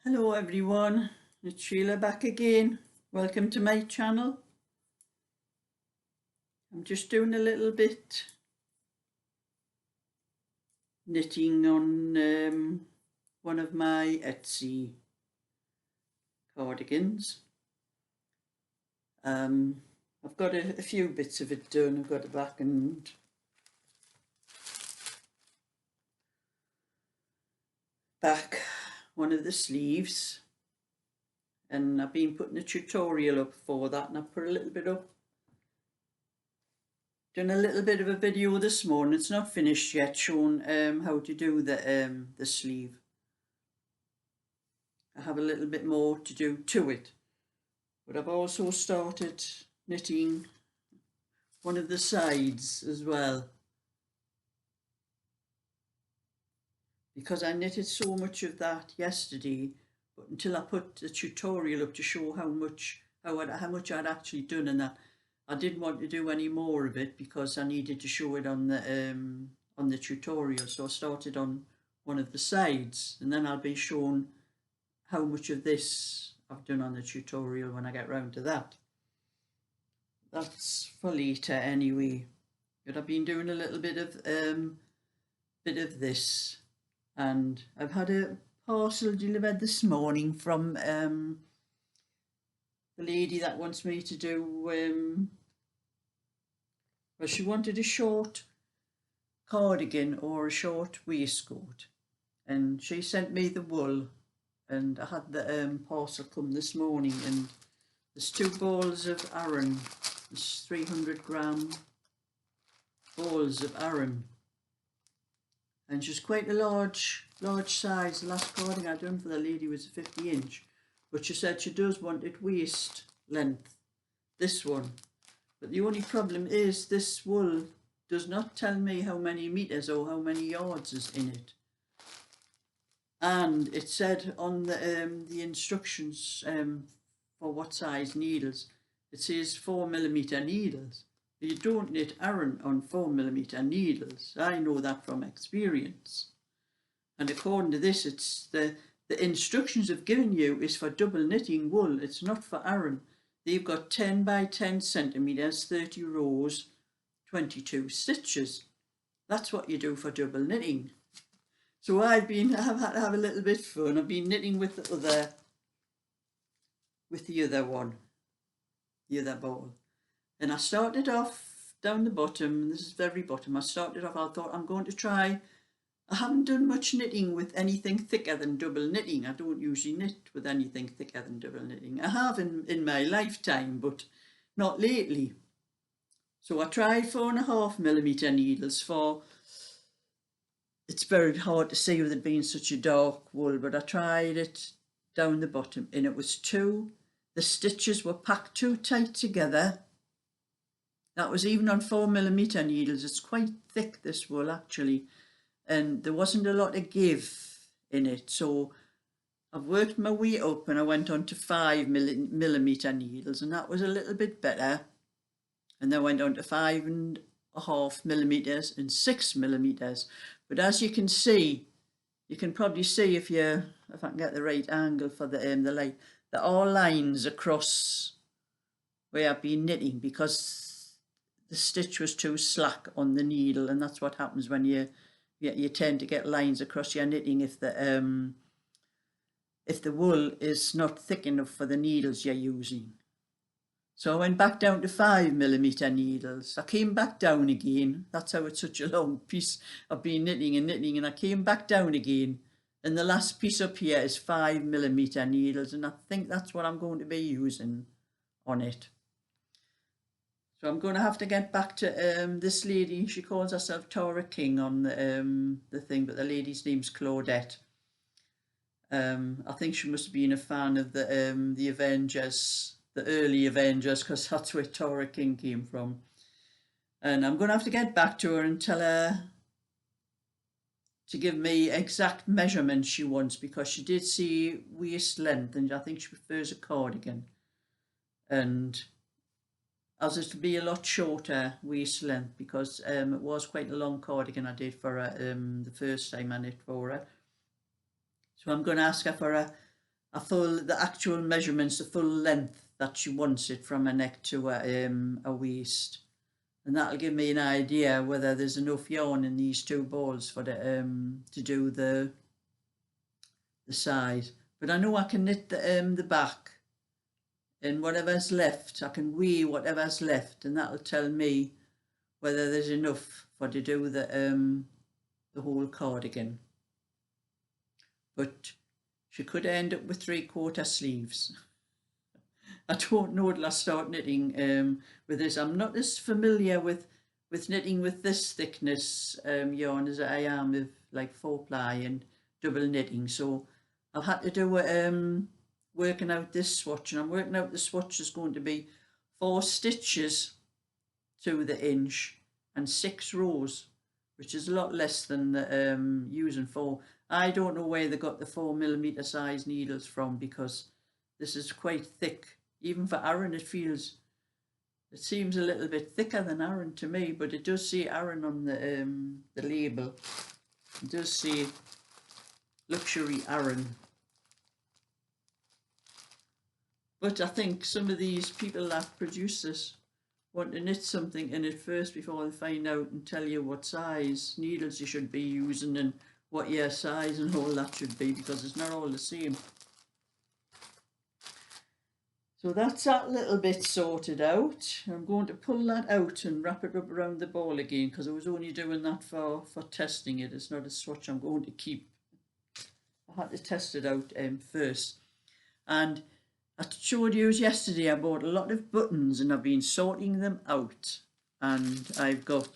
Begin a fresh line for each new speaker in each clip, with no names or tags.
Hello everyone, it's Sheila back again. Welcome to my channel. I'm just doing a little bit knitting on one of my Etsy cardigans. I've got a few bits of it done. I've got the back one of the sleeves, and I've been putting a tutorial up for that, and I put a little bit up. Done a little bit of a video this morning. It's not finished yet, showing how to do the sleeve. I have a little bit more to do to it, but I've also started knitting one of the sides as well, because I knitted so much of that yesterday, but until I put the tutorial up to show how much I'd actually done, and that I didn't want to do any more of it because I needed to show it on the tutorial. So I started on one of the sides, and then I'll be shown how much of this I've done on the tutorial when I get round to that. That's for later anyway. But I've been doing a little bit of this, and I've had a parcel delivered this morning from the lady that wants me to do well, she wanted a short cardigan or a short waistcoat, and she sent me the wool, and I had the parcel come this morning, and there's 2 balls of Aran. There's 300-gram balls of Aran, and she's quite a large size. The last cardigan I done for the lady was a 50-inch, but she said she does want it waist length, this one. But the only problem is this wool does not tell me how many meters or how many yards is in it. And it said on the instructions for what size needles, it says 4mm needles. You don't knit Aran on 4mm needles. I know that from experience. And according to this, it's the instructions have given you is for double knitting wool. It's not for Aran. They've got 10 by 10 centimeters, 30 rows, 22 stitches. That's what you do for double knitting. So I've had to have a little bit of fun. I've been knitting with the other one, the other ball. And I started off down the bottom. This is the very bottom. I thought I'm going to try. I haven't done much knitting with anything thicker than double knitting. I don't usually knit with anything thicker than double knitting. I have in my lifetime, but not lately. So I tried 4.5mm needles for, it's very hard to see with it being such a dark wool, but I tried it down the bottom, and it was the stitches were packed too tight together. That was even on 4mm needles. It's quite thick, this wool, actually. And there wasn't a lot of give in it, so I've worked my way up, and I went on to 5mm needles, and that was a little bit better. And then I went on to 5.5mm and 6mm. But as you can see, you can probably see if I can get the right angle for the light, there are lines across where I've been knitting because the stitch was too slack on the needle, and that's what happens when you tend to get lines across your knitting if the wool is not thick enough for the needles you're using. So I went back down to 5mm needles. I came back down again. That's how it's such a long piece. I've been knitting, and I came back down again. And the last piece up here is 5mm needles, and I think that's what I'm going to be using on it. So I'm going to have to get back to this lady. She calls herself Tara King on the thing, but the lady's name's Claudette. I think she must have been a fan of the Avengers, the early Avengers, because that's where Tara King came from. And I'm going to have to get back to her and tell her to give me exact measurements she wants, because she did say waist length, and I think she prefers a cardigan. And as it'll be a lot shorter waist length, because it was quite a long cardigan I did for her the first time I knit for her. So I'm going to ask her for the actual measurements, the full length that she wants it from her neck to her waist. And that'll give me an idea whether there's enough yarn in these two balls for to do the side. But I know I can knit the back, and whatever's left, I can weigh whatever's left, and that'll tell me whether there's enough for to do the whole cardigan. But she could end up with 3/4 sleeves. I don't know till I start knitting with this. I'm not as familiar with knitting with this thickness yarn as I am with like 4-ply and double knitting. So I've had to do working out this swatch, and I'm working out the swatch is going to be 4 stitches to the inch and 6 rows, which is a lot less than the using 4. I don't know where they got the 4mm size needles from, because this is quite thick. Even for Aran, it seems a little bit thicker than Aran to me, but it does say Aran on the label. It does say luxury Aran. But I think some of these people that produce this want to knit something in it first before they find out and tell you what size needles you should be using and what your size and all that should be, because it's not all the same. So that's that little bit sorted out. I'm going to pull that out and wrap it up around the ball again, because I was only doing that for testing it. It's not a swatch I'm going to keep. I had to test it out first. And I showed you yesterday I bought a lot of buttons, and I've been sorting them out. And I've got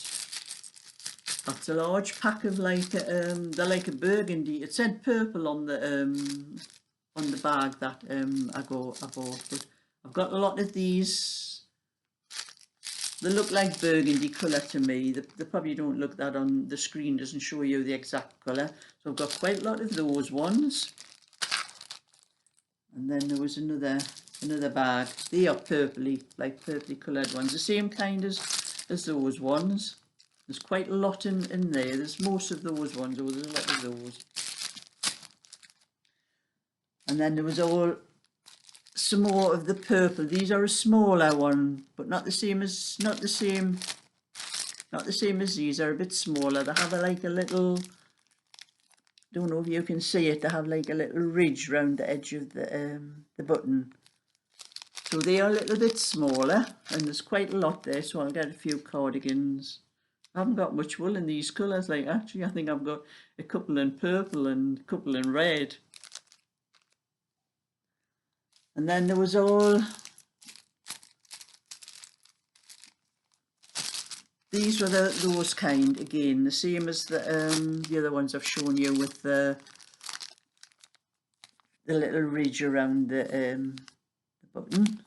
that's a large pack of like they're like a burgundy. It said purple on the bag that I bought, but I've got a lot of these. They look like burgundy colour to me. They probably don't look that on the screen, doesn't show you the exact colour. So I've got quite a lot of those ones. And then there was another bag. They are purpley, like purpley coloured ones, the same kind as those ones. There's quite a lot in there. There's most of those ones, or there's a lot of those. And then there was some more of the purple. These are a smaller one, but not the same as these. They're a bit smaller. They have like a little, don't know if you can see it, they have like a little ridge round the edge of the button. So they are a little bit smaller, and there's quite a lot there, so I'll get a few cardigans. I haven't got much wool in these colours. Like, actually, I think I've got a couple in purple and a couple in red. And then there was these were those kind, again, the same as the other ones I've shown you, with the little ridge around the button.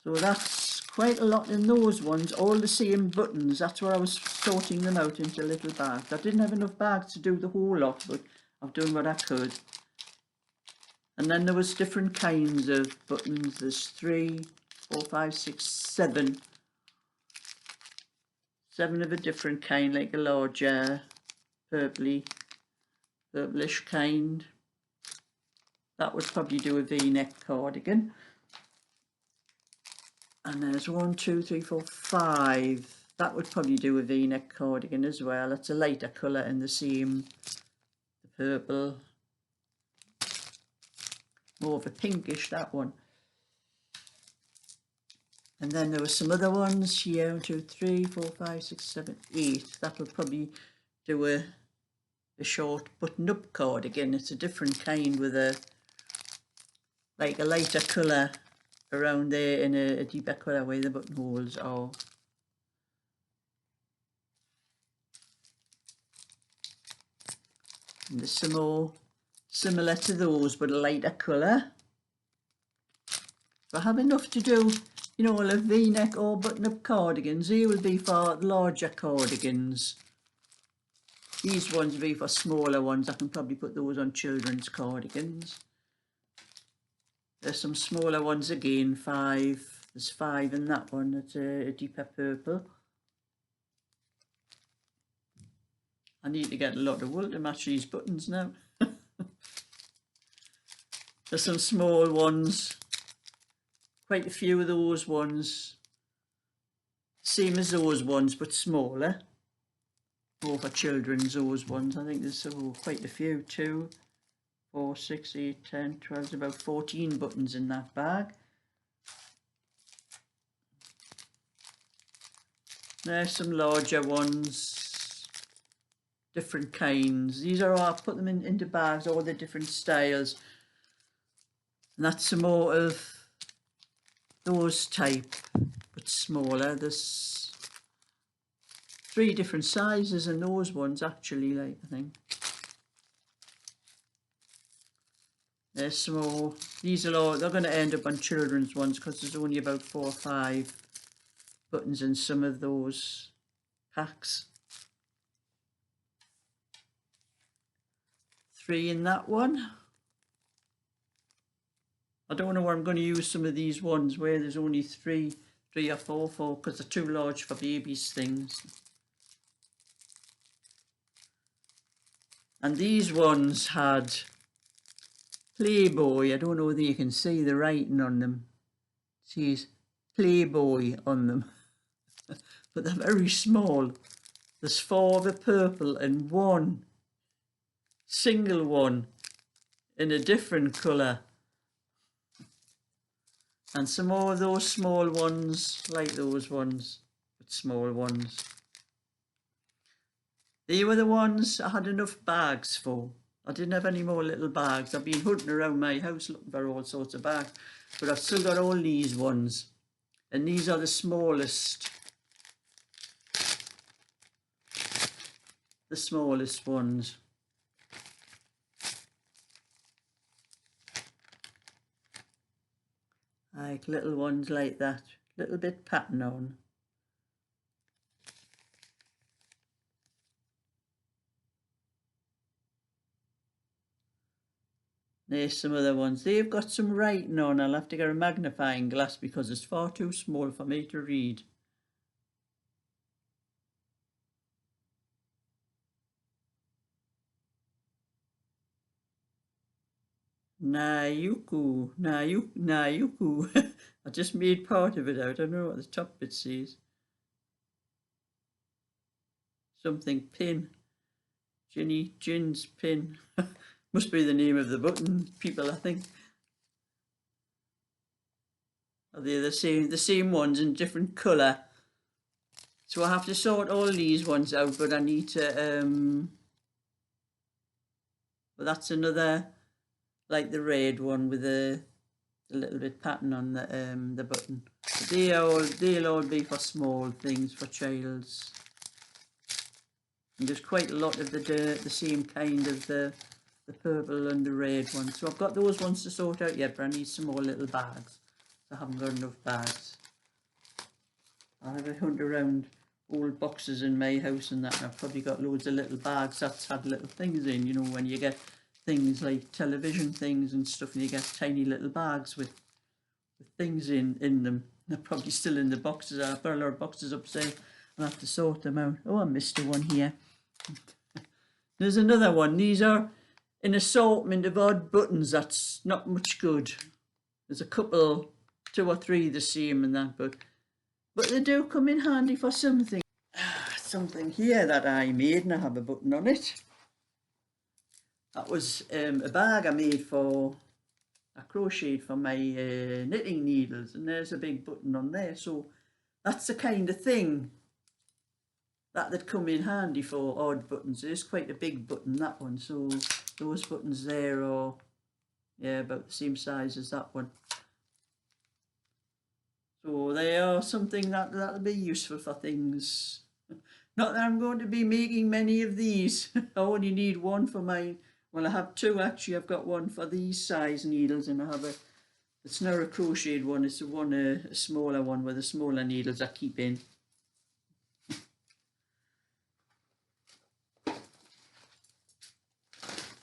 So that's quite a lot in those ones, all the same buttons. That's where I was sorting them out into little bags. I didn't have enough bags to do the whole lot, but I've done what I could. And then there was different kinds of buttons. There's 3, 4, 5, 6, 7. 7 of a different kind, like a larger purplish kind. That would probably do a V-neck cardigan. And there's 1, 2, 3, 4, 5. That would probably do a V-neck cardigan as well. It's a lighter colour in the same, the purple. More of a pinkish, that one. And then there were some other ones here, 1, 2, 3, 4, 5, 6, 7, 8. That will probably do a short button-up cardigan. It's a different kind with a lighter colour around there and a deeper colour where the buttonholes are. And there's some more similar to those, but a lighter colour. So I have enough to do, you know, a V-neck or button-up cardigans. They will be for larger cardigans. These ones will be for smaller ones. I can probably put those on children's cardigans. There's some smaller ones again, 5. There's 5 in that one. It's a deeper purple. I need to get a lot of wool to match these buttons now. There's some small ones, quite a few of those ones, same as those ones but smaller. More for children's, those ones. I think there's quite a few. 2, 4, 6, 8, 10, 12, there's about 14 buttons in that bag. There's some larger ones, different kinds. These are all, I put them into bags, all the different styles. And that's some more of those type, but smaller. There's 3 different sizes in those ones actually, like, I think. There's some more. These are all, they're going to end up on children's ones because there's only about 4 or 5 buttons in some of those packs. 3 in that one. I don't know where I'm going to use some of these ones where there's only 3 or 4 because they're too large for babies' things. And these ones had Playboy. I don't know whether you can see the writing on them. It says Playboy on them. But they're very small. There's 4 of the purple and 1 single one in a different colour. And some more of those small ones, like those ones, but small ones. They were the ones I had enough bags for. I didn't have any more little bags. I've been hunting around my house looking for all sorts of bags, but I've still got all these ones. And these are the smallest. The smallest ones. Like little ones like that. Little bit pattern on. There's some other ones. They've got some writing on. I'll have to get a magnifying glass because it's far too small for me to read. Nayuku. I just made part of it out. I don't know what the top bit says. Something pin. Gin's pin. Must be the name of the button, people, I think. Are they the same ones in different colour? So I have to sort all these ones out, but I need to but that's another, like the red one with the little bit pattern on the button. But they'll all be for small things for child's. And there's quite a lot of the same kind of the purple and the red one. So I've got those ones to sort out yet, but I need some more little bags. I haven't got enough bags. I have a hunt around old boxes in my house and that, and I've probably got loads of little bags that's had little things in, you know, when you get things like television things and stuff, and you get tiny little bags with things in them. They're probably still in the boxes. I've got a lot of boxes upstairs. I'll have to sort them out. Oh, I missed a one here. There's another one. These are an assortment of odd buttons that's not much good. There's a couple, 2 or 3 the same and that, but they do come in handy for something. Something here that I made, and I have a button on it. That was a bag I made I crocheted for my knitting needles, and there's a big button on there. So that's the kind of thing that'd come in handy for odd buttons. It is quite a big button, that one. So those buttons there are, yeah, about the same size as that one. So they are something that'll be useful for things. Not that I'm going to be making many of these. I only need one for mine. Well, I have 2 actually. I've got one for these size needles, and I have it's not a crocheted one. It's a smaller one with the smaller needles I keep in.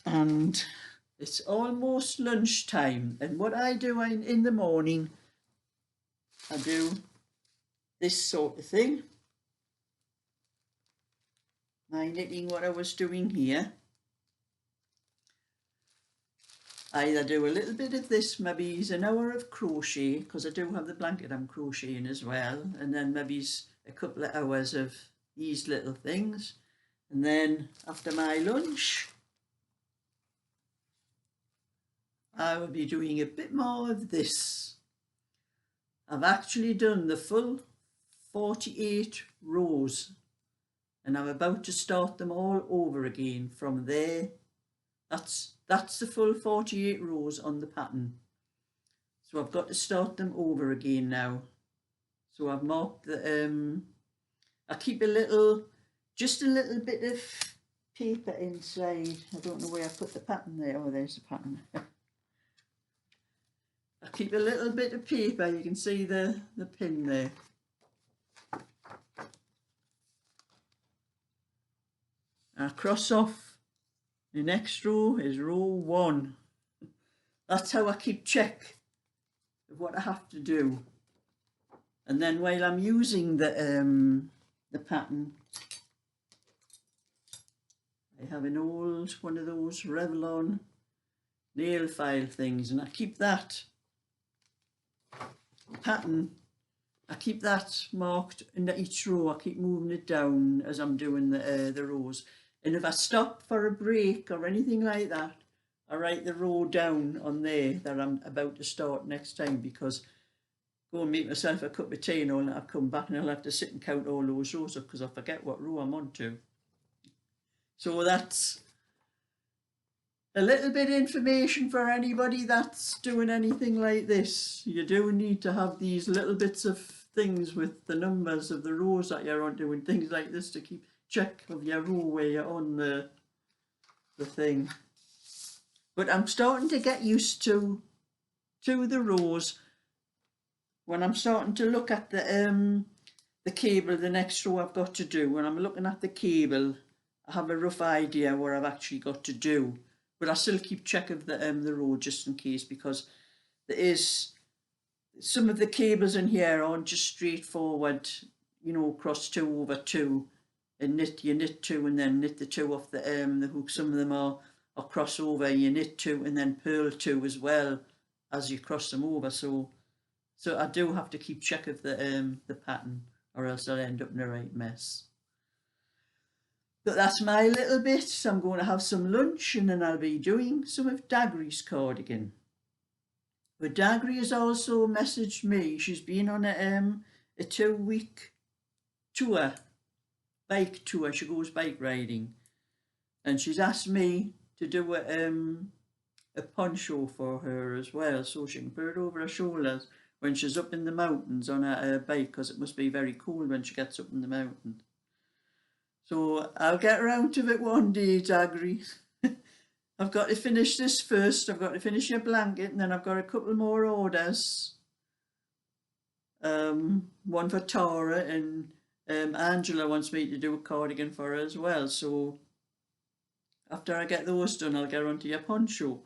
And it's almost lunchtime, and what I do in the morning, I do this sort of thing. My knitting, what I was doing here. I either do a little bit of this, maybe an hour of crochet, because I do have the blanket I'm crocheting as well, and then maybe a couple of hours of these little things. And then after my lunch, I will be doing a bit more of this. I've actually done the full 48 rows, and I'm about to start them all over again from there. That's the full 48 rows on the pattern. So I've got to start them over again now. So I've marked the, I keep just a little bit of paper inside. I don't know where I put the pattern there. Oh, there's the pattern. I keep a little bit of paper. You can see the pin there. I cross off the next row is row 1. That's how I keep check of what I have to do. And then while I'm using the pattern, I have an old one of those Revlon nail file things, and I keep that pattern, I keep that marked in each row. I keep moving it down as I'm doing the rows. And if I stop for a break or anything like that, I write the row down on there that I'm about to start next time, because go and make myself a cup of tea and all, and I'll come back and I'll have to sit and count all those rows up because I forget what row I'm on to. So that's a little bit of information for anybody that's doing anything like this. You do need to have these little bits of things with the numbers of the rows that you're on, doing things like this to keep check of your row where you're on the thing. But I'm starting to get used to the rows. When I'm starting to look at the cable, the next row I've got to do, when I'm looking at the cable, I have a rough idea what I've actually got to do. But I still keep check of the row just in case, because there is some of the cables in here aren't just straightforward, you know, cross 2 over 2 and you knit 2 and then knit the 2 off the hook. Some of them are crossover, you knit 2 and then purl 2 as well as you cross them over. So I do have to keep check of the pattern, or else I'll end up in a right mess. But that's my little bit. So I'm going to have some lunch and then I'll be doing some of Dagry's cardigan. But Dagry has also messaged me. She's been on a 2-week tour, bike tour. She goes bike riding, and she's asked me to do a poncho for her as well, so she can put it over her shoulders when she's up in the mountains on a bike, because it must be very cold when she gets up in the mountain. So I'll get around to it one day, Dagry. I've got to finish this first. I've got to finish your blanket, and then I've got a couple more orders. One for Tara, and Angela wants me to do a cardigan for her as well. So after I get those done, I'll get onto your poncho.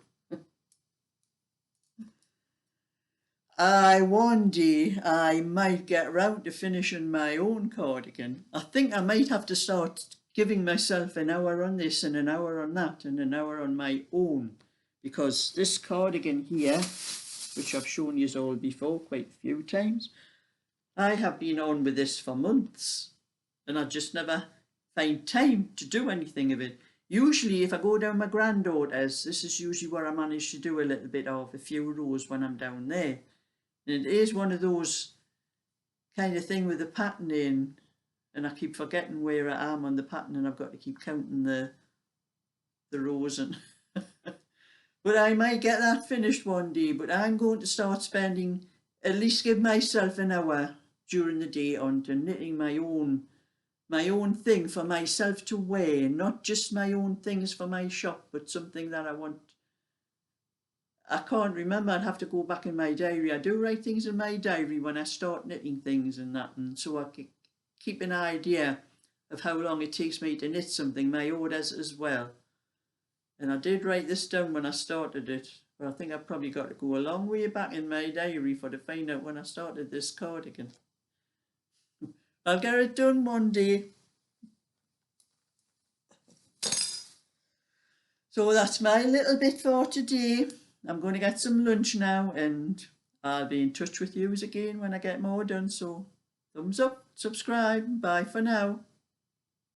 One day I might get round to finishing my own cardigan. I think I might have to start giving myself an hour on this and an hour on that and an hour on my own, because this cardigan here, which I've shown you all before quite a few times, I have been on with this for months and I just never find time to do anything of it. Usually if I go down my granddaughter's, this is usually where I manage to do a little bit of a few rows when I'm down there. And it is one of those kind of thing with the pattern in, and I keep forgetting where I am on the pattern, and I've got to keep counting the rows. And but I might get that finished one day. But I'm going to start spending, at least give myself an hour during the day on to knitting my own thing for myself to wear, not just my own things for my shop, but something that I want. I can't remember, I'd have to go back in my diary. I do write things in my diary when I start knitting things and that, and so I can keep an idea of how long it takes me to knit something, my orders as well. And I did write this down when I started it, but I think I've probably got to go a long way back in my diary to find out when I started this cardigan. I'll get it done one day. So that's my little bit for today. I'm going to get some lunch now, and I'll be in touch with you again when I get more done. So thumbs up, subscribe, bye for now.